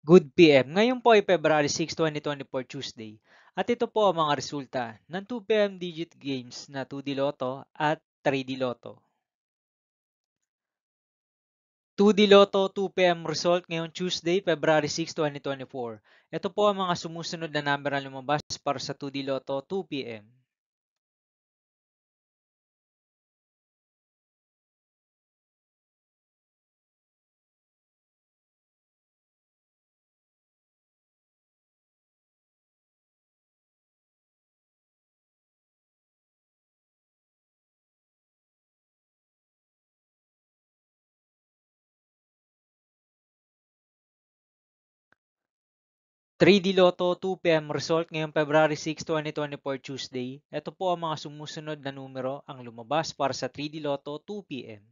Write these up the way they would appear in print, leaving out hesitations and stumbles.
Good PM. Ngayon po ay February 6, 2024, Tuesday. At ito po ang mga resulta ng 2 PM digit games na 2D Lotto at 3D Lotto. 2D Lotto 2 PM result ngayong Tuesday, February 6, 2024. Ito po ang mga sumusunod na number na lumabas para sa 2D Lotto 2 PM. 3D Lotto 2 PM result ngayong February 6, 2024, Tuesday. Ito po ang mga sumusunod na numero ang lumabas para sa 3D Lotto 2 PM.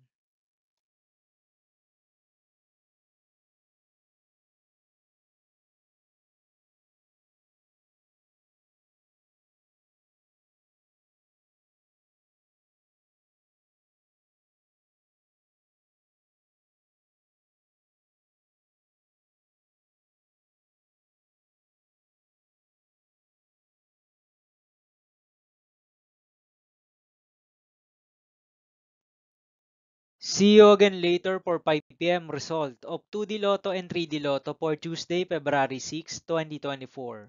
'See you again later for 5 PM result of 2D Lotto and 3D Lotto for Tuesday, February 6, 2024.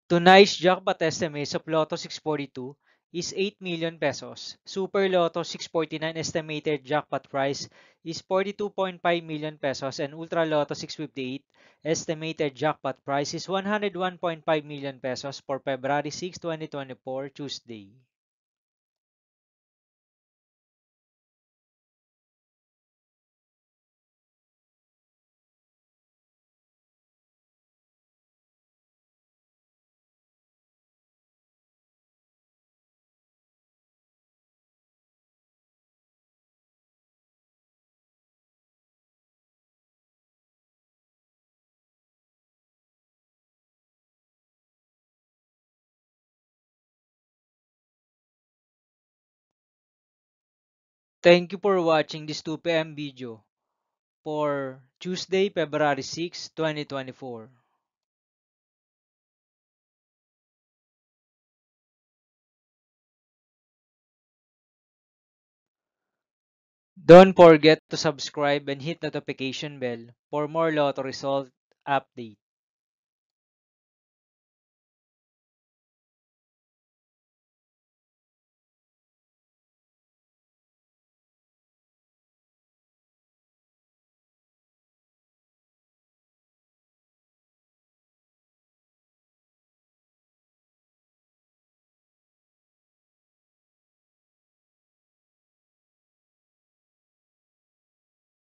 Tonight's jackpot estimates of Lotto 642 is 8 million pesos. Super Lotto 649 estimated jackpot price is 42.5 million pesos and Ultra Lotto 658 estimated jackpot price is 101.5 million pesos for February 6, 2024, Tuesday. Thank you for watching this 2 PM video for Tuesday, February 6, 2024. Don't forget to subscribe and hit notification bell for more lotto result update.